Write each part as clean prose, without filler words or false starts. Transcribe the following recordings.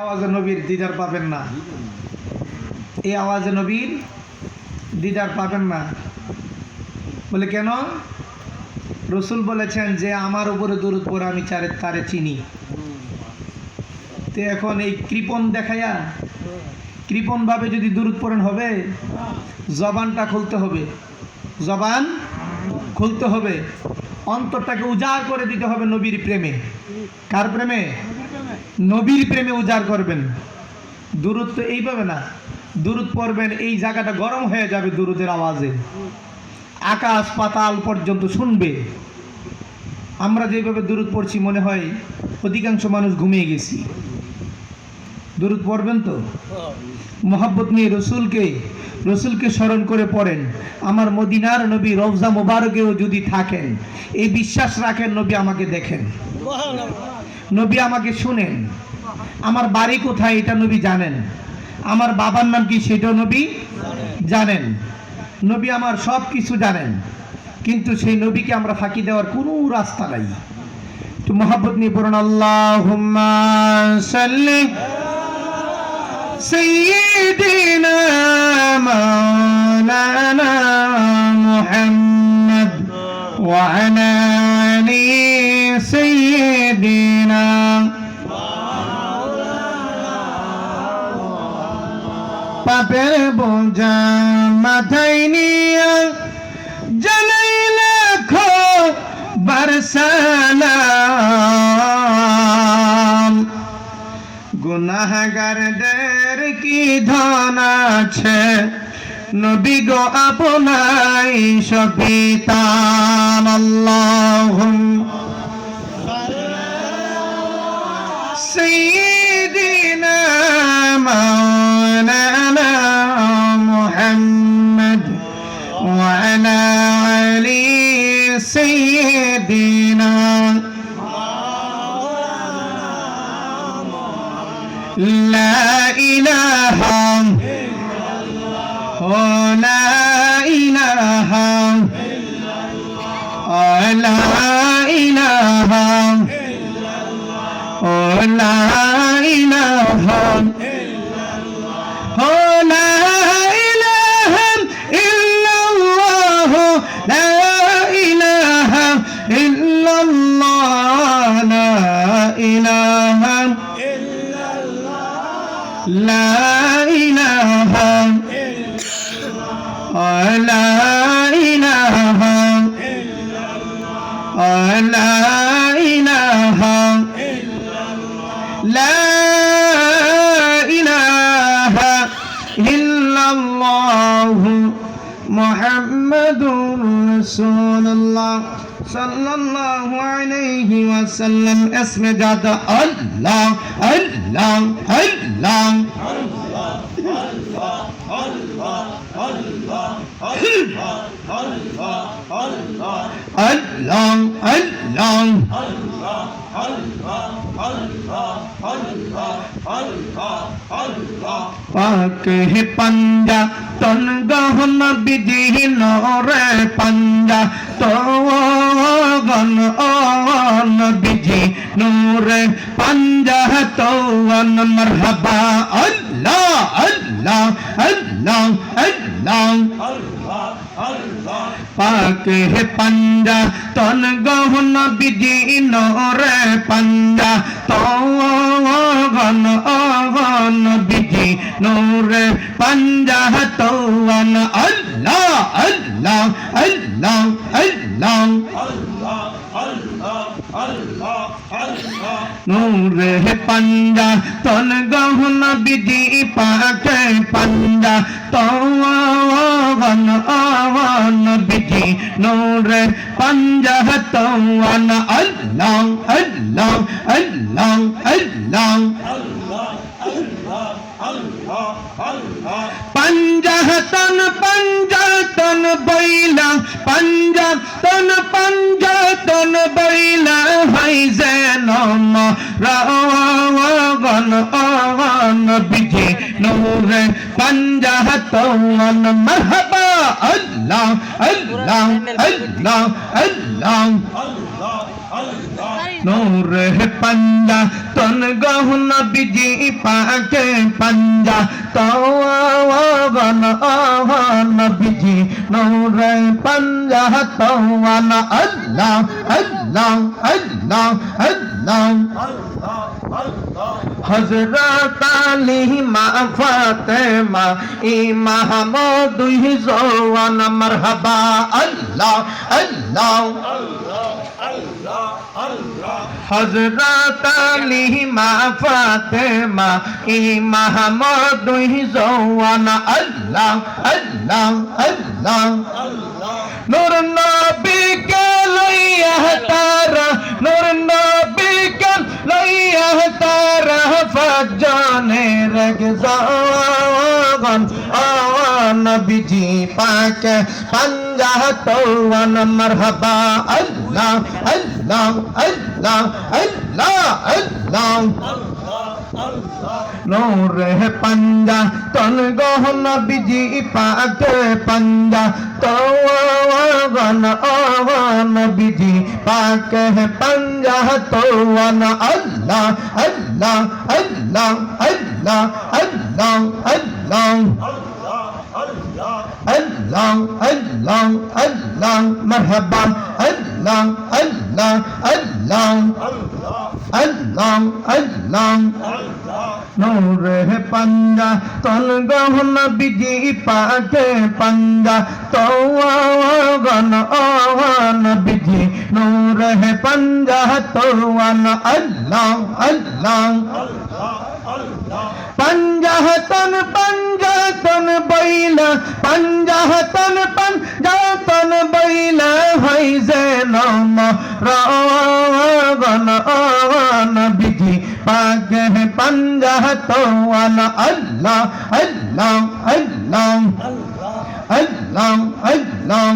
আওয়াজে নবীর দিদার পাবেন না, এই আওয়াজে নবীর দিদার পাবেন না। বলে কেন? রসুল বলেছেন যে আমার উপরে দরুদ পড়ে আমি তারে চিনি। তো এখন এই কৃপণ দেখাইয়া কৃপণভাবে যদি দরুদ পড়েন হবে? জবানটা খুলতে হবে, জবান খুলতে হবে, অন্তরটাকে উজাড় করে দিতে হবে নবীর প্রেমে। কার প্রেমে? নবীর প্রেমে উজাড় করবেন। দুরুদ তো এইভাবে না, দুরুদ পড়বেন এই জায়গাটা গরম হয়ে যাবে দুরুদের আওয়াজে, আকাশ পাতাল পর্যন্ত শুনবে। আমরা যেভাবে দুরুদ পড়ছি মনে হয় অধিকাংশ মানুষ ঘুমিয়ে গেছি। দুরুদ পড়বেন তো মহব্বত নিয়ে রসুলকে স্মরণ করে পড়েন। আমার মদিনার নবী রওজা মোবারকেও যদি থাকেন, এই বিশ্বাস রাখেন নবী আমাকে দেখেন, নবী আমাকে শুনেন, আমার বাড়ি কোথায় এটা নবী জানেন, আমার বাবার নাম কি সেটাও নবী জানেন, নবী আমার সব কিছু জানেন। কিন্তু সেই নবীকে আমরা ফাঁকি দেওয়ার কোনো রাস্তা নাই। তো মহব্বত নিয়ে পড়ুন, আল্লাহুম্মা সাল্লি সাইয়্যিদিনা মাওলানা মুহাম্মদ ওয়া আলা আলি সাইয়্যিদিনা পাপের বোঝা মাথায় নিয়ে জানাই লাখো বারসালাম। গুনাহগারদের কি ধন আছে, নবী গো আপনাই সবিতান। আল্লাহুম্মা সাইয়্যিদিনা মাওলানা মুহাম্মদ ওয়া আলা আলি সাইয়্যিদিনা লা ইলাহা ও লা ইলাহা ও লা ইলাহা ও লা ইলাহা ও লা ইলাহা ইল্লাল্লাহ লা ইলাহা ইল্লাল্লাহ লা ইলাহা লা ইলাহা লা ইলাহা লা ইলাহা লা ইলাহা ইল্লাল্লাহ মুহাম্মাদুর রাসূলুল্লাহ সাল্লাল্লাহু আলাইহি ওয়াসাল্লাম। इसमें ज्यादा अल्लाह अल्लाह अल्लाह पाक है पंजा तन गहन बिजी नौरे पंजा तो गन ओन बिजी नूरे पंजा तो वन मरहबा अल्लाह अल्लाह अल्लाह अल्लाह पाक है पंजा तन गहन बिजी नौरे पंजा तो गन ओन बिजी नूरे पंजा तो वन अल्लाह अल्लाह अल्लाह अल्लाह नूरे पंजा तन गहन बिजी पाके पंजा तो गन ओन बिजी नूरे पंजा तो वन अल्लाह अल्लाह अल्लाह अल्लाह पंजातन बैला पंजातन बैला है ज़ैनम रावगन आवन बिजी नूरे पंजातन मरहबा अल्लाह अल्लाह अल्लाह अल्लाह নূরে পাঞ্জা তন গহন বিজি পাকে পাঞ্জা তওয়ান আহান বিজি নূরে পাঞ্জা তওয়ান আল্লাহ আল্লাহ আল্লাহ আল্লাহ হযরত আলী মা ফাতেমা ইমাম দুই জওয়ান মারহাবা আল্লাহ আল্লাহ হযরত আলী মা ফাতেমা ইমাম দুই জওয়ান আল্লাহ আল্লাহ আল্লাহ নূর নবীকে লইয়া তারা নূর নবীকে লইয়া তারা ফজনে রগজান নবীজি পাক পাঞ্জা তওয়ান মারহাবা আল্লাহ আল্লাহ আল্লাহ আল্লাহ আল্লাহ নূরে পাঞ্জা তন গহন বিজি পাক পাঞ্জা তওয়ান আহান বিজি পাক পাঞ্জা তওয়ান আল্লাহ আল্লাহ আল্লাহ আল্লাহ আল্লাহ আল্লাহ Allah Allah Allah marhaba Allah Allah Allah Allah Allah নূরে পাঞ্জা তন গহন বিজি পাকে পাঞ্জা তওয়ান আহান বিজি নূরে পাঞ্জা তওয়ান আল্লাহ আল্লাহ पंजाहतन पंजातन बैला पंजाहतन पंजातन बैला है ज़ैनम रागन आन बिजी पाक है पंजाहतन अल्लाह अल्लाह अल्लाह अल्लाह अल्लाह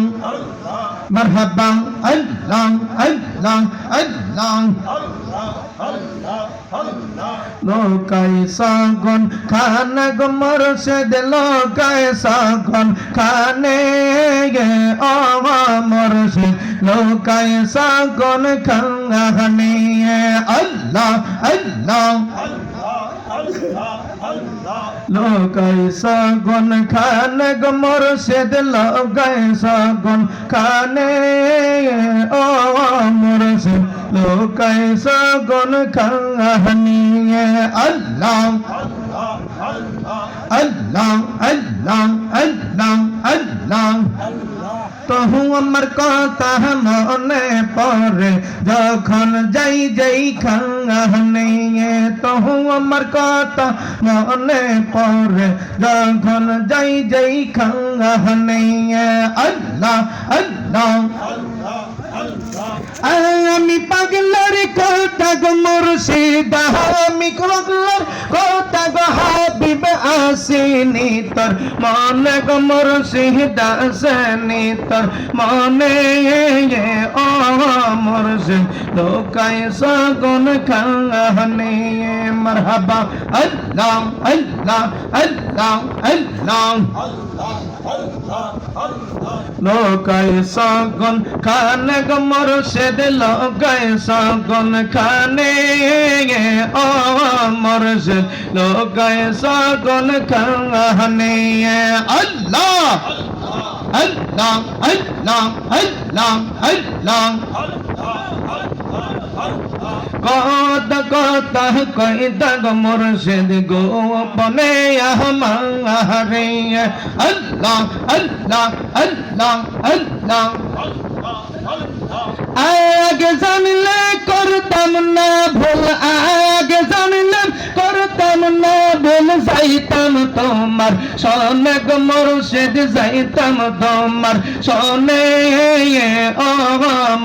मरहबा अल्लाह अल्लाह अल्लाह লোকাই সাগন খানে গো মুর্শিদ লোকাই সাগন খানে গে আওয়া মুর্শিদ লোকাই সাগন খানে আল্লাহ আল্লাহ লোকাই সাগন খানে গো মুর্শিদ লোকাই সাগন খানে আওয়া মুর্শিদ লোকাই সাগন খানে আল্লাহ আল্লাহ আল্লাহ আল্লাহ আল্লাহ তহু আমার কথা মনে পড়ে যখন যাই যাই খানে তহু আমার কথা মনে পড়ে যখন যাই যাই খানে আল্লাহ আল্লাহ আমি পাগলার কথা গো মুর্শিদ আমি পাগলার কথা গো হাবিব আসেনি তোর মনে গো মুর্শিদ আসেনি তোর মনে ও মুর্শিদ লোকাই সাগন খানে মারহাবা আল্লাহ আল্লাহ আল্লাহ আল্লাহ লোকাই সাগন খানে গো মুর্শিদ লোকাই সাগন খানে ও মুর্শিদ লোকাই সাগন খানে আল্লাহ আল্লাহ আল্লাহ আল্লাহ আল্লাহ কথা কথা কইতা গো মুর্শিদ গোপনে আমারে আল্লাহ আল্লাহ আল্লাহ আল্লাহ আগে জানলে করতাম না ভুল আগে জানলে করতাম না ভুল যাইতাম তোমার শোনে গো মুর্শিদ যাইতাম তোমার শোনে ও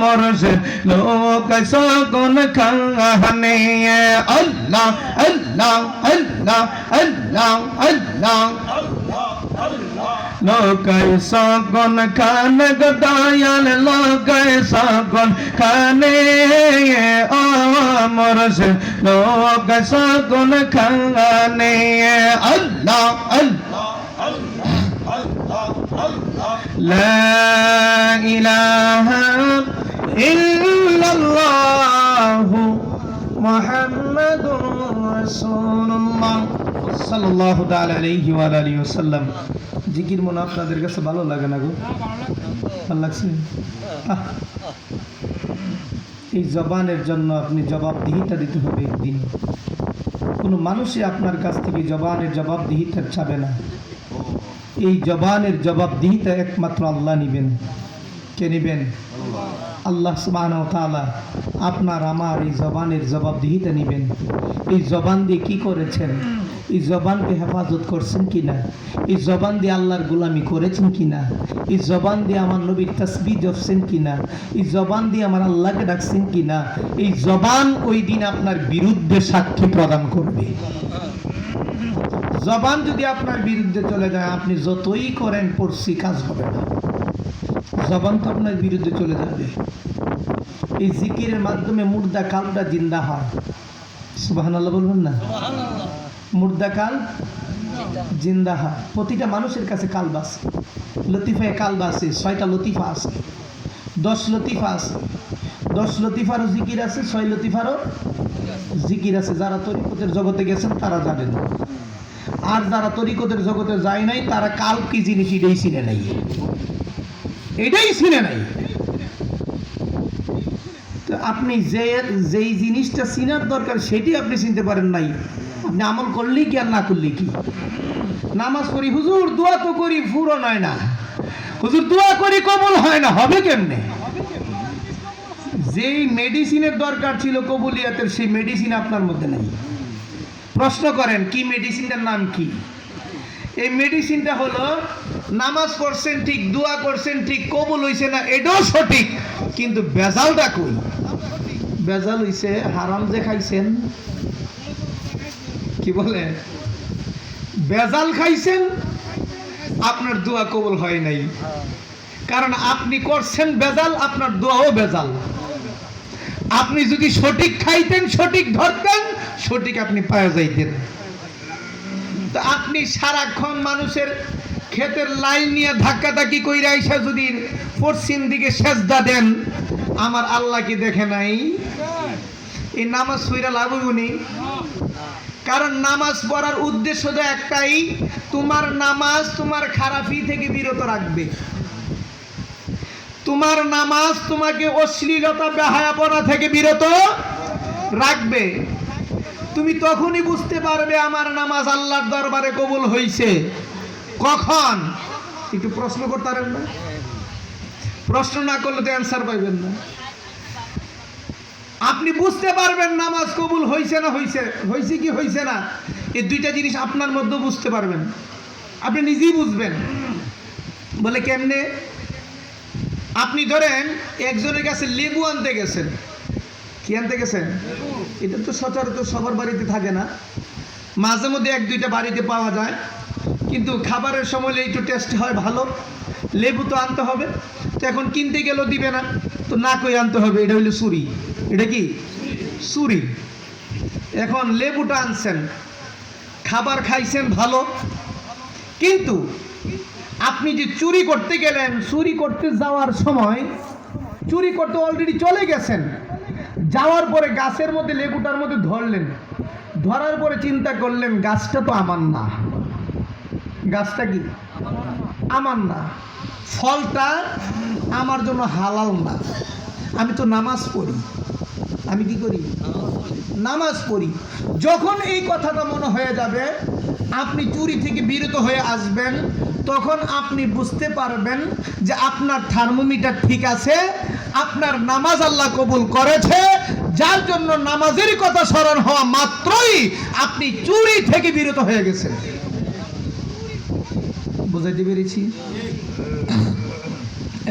মুর্শিদ লোক সগুন খানে আল্লাহ আল্লাহ আল্লাহ আল্লাহ আল্লাহ লোকাই সগুন খানে গো দয়াল লোকাই সগুন খানে ও মুর্শিদ লোক সগুন খানে আল্লাহ আল্লাহ لا إله إلا الله মুহাম্মাদুর রাসূলুল্লাহ সাল্লাল্লাহু তাআলা আলাইহি ওয়া আলিহি ওয়াসাল্লাম। জিকির মনে আপনাদের কাছে ভালো লাগে না গো? ভালো লাগছে? এই জবানের জন্য আপনি জবাবদিহিতা দিতে হবে একদিন। কোনো মানুষই আপনার কাছ থেকে জবানের জবাবদিহিতা চাবে না। এই জবানের জবাবদিহিতা একমাত্র আল্লাহ নিবেন। কে নিবেন? আল্লাহ সুবহানাহু ওয়া তাআলা আপনার আমার এই জবানের জবাবদিহিতা নিবেন। এই জবান দিয়ে কি করেছেন? এই জবানকে হেফাজত করছেন কিনা? এই জবান দিয়ে আল্লাহর গোলামি করেছেন কিনা? এই জবান দিয়ে আমার নবীর তাসবিহ জপছেন কিনা? এই জবান দিয়ে আমার আল্লাহকে ডাকছেন কিনা? এই জবান ওই দিন আপনার বিরুদ্ধে সাক্ষী প্রদান করবে। জবান যদি আপনার বিরুদ্ধে চলে যায়, আপনি যতই করেন পড়ছি কাজ হবে না। জবান তো আপনার বিরুদ্ধে চলে যাবে। এই জিকিরের মাধ্যমে মুর্দা কালটা জিন্দা হয়। সুবহানাল্লাহ বলবেন না? মুর্দা কাল জিন্দা হয়। প্রতিটা মানুষের কাছে কালব আছে, লতিফায় কালব আছে। 6টা লতিফা আছে, 10 লতিফা আছে। 10 লতিফারও জিকির আছে, 6 লতিফারও জিকির আছে। যারা তরিকতের জগতে গেছেন তারা জানেন, আর যারা তরিকতের জগতে যায় নাই তারা কাল কি জিনিস এটাই চিনে নাই, এটাই চিনে নাই। তো আপনি যেই জিনিসটা চিনার দরকার সেটি আপনি চিনতে পারেন নাই, আপনি আমল করলেই কি আর না করলেই কি? নামাজ পড়ি হুজুর, দোয়া তো করি, পূরণ হয় না। হুজুর দোয়া করি, কবুল হয় না, হবে কেমনে? যেই মেডিসিনের দরকার ছিল কবুলিয়াতের, সেই মেডিসিন আপনার মধ্যে নাই। প্রশ্ন করেন কি মেডিসিনটার নাম কি? এই মেডিসিনটা হলো নামাজ পড়ছেন ঠিক, দোয়া করছেন ঠিক, কবুল হইছে না এটাও সঠিক, কিন্তু বেজালটা কই? বেজাল হইছে হারাম যে খাইছেন। কি বলে? বেজাল খাইছেন, আপনার দোয়া কবুল হয় নাই। কারণ আপনি করছেন বেজাল, আপনার দোয়াও বেজাল। আপনি যদি সঠিক খাইতেন, সঠিক ধরতেন, সঠিক আপনি পাওয়া যাইতেন। তো আপনি সারাক্ষণ মানুষের ক্ষেতের লাইন নিয়ে ধাক্কাধাক্কি কইরা আইসা যদি পশ্চিম দিকে সেজদা দেন, আমার আল্লাহ কি দেখে নাই? এই নামাজ পড়া লাভ হইবনি। কারণ নামাজ পড়ার উদ্দেশ্য তো একটাই, তোমার নামাজ তোমার খারাপি থেকে বিরত রাখবে। তোমার নামাজ তোমাকে অশ্লীলতা বেহায়াপনা থেকে বিরত রাখবে। তুমি তখনই বুঝতে পারবে আমার নামাজ আল্লাহর দরবারে কবুল হইছে। কখন? একটু প্রশ্ন করতে পারেন না? প্রশ্ন না করলে তো অ্যান্সার পাইবেন না। আপনি বুঝতে পারবেন নামাজ কবুল হইছে না হইছে কি হইছে না, এই দুইটা জিনিস আপনার মধ্যে বুঝতে পারবেন। আপনি নিজেই বুঝবেন। বলে কেমনে? আপনি ধরেন একজনের কাছে লেবু আনতে গেছেন। কি আনতে গেছেন? এটা তো সচরাচর সবার বাড়িতে থাকে না, মাঝে মধ্যে 1-2টা বাড়িতে পাওয়া যায়, কিন্তু খাবারের সময় একটু টেস্ট হয় ভালো। লেবু তো আনতে হবে, তো এখন কিনতে গেলেও দিবে না, তো না কই আনতে হবে। এটা হইলো চুরি। এটা কি? চুরি। এখন লেবুটা আনছেন, খাবার খাইছেন ভালো, কিন্তু আপনি যে চুরি করতে গেলেন, চুরি করতে যাওয়ার সময়, চুরি করতে অলরেডি চলে গেছেন, যাওয়ার পরে গাছের মধ্যে লেবুটার মধ্যে ধরলেন, ধরার পরে চিন্তা করলেন গাছটা তো আমার না। গাছটা কি? আমার না। ফলটা আমার জন্য হালাল না। আমি তো নামাজ পড়ি। আমি কি করি? নামাজ পড়ি। যখন এই কথাটা মনে হয়ে যাবে, আপনি চুরি থেকে বিরত হয়ে আসবেন, তখন আপনি বুঝতে পারবেন যে আপনার থার্মোমিটার ঠিক আছে, আপনার নামাজ আল্লাহ কবুল করেছে, যার জন্য নামাজের কথা স্মরণ হওয়া মাত্রই আপনি চুরি থেকে বিরত হয়ে গেছেন। বুঝাইতে পেরেছি?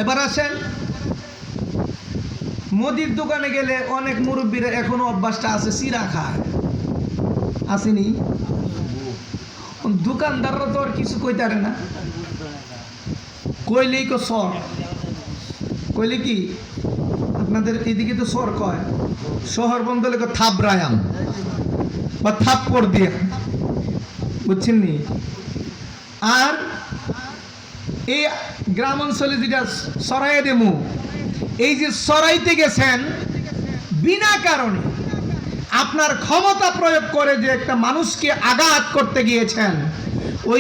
এবার আসেন, মুদির দোকানে গেলে অনেক মুরব্বীরা এখনো অভ্যাসটা আছে, চিরা খায়। আসেনি? দোকানদাররা তো আর কিছু কইতে পারে না, কইলেই কো সর। কইলে কি? আপনাদের এদিকে তো সর কয়, শহর বন্ধ হলে থাবরায়াম বা থাপ্পড় দিয়ে, বুঝছেন নি? আর এই গ্রাম অঞ্চলে যেটা সরাইয়ে দেমু, এই যে সরাইতে গেছেন বিনা কারণে, আপনার ক্ষমতা প্রয়োগ করে যে একটা মানুষকে আঘাত করতে গিয়েছেন, ওই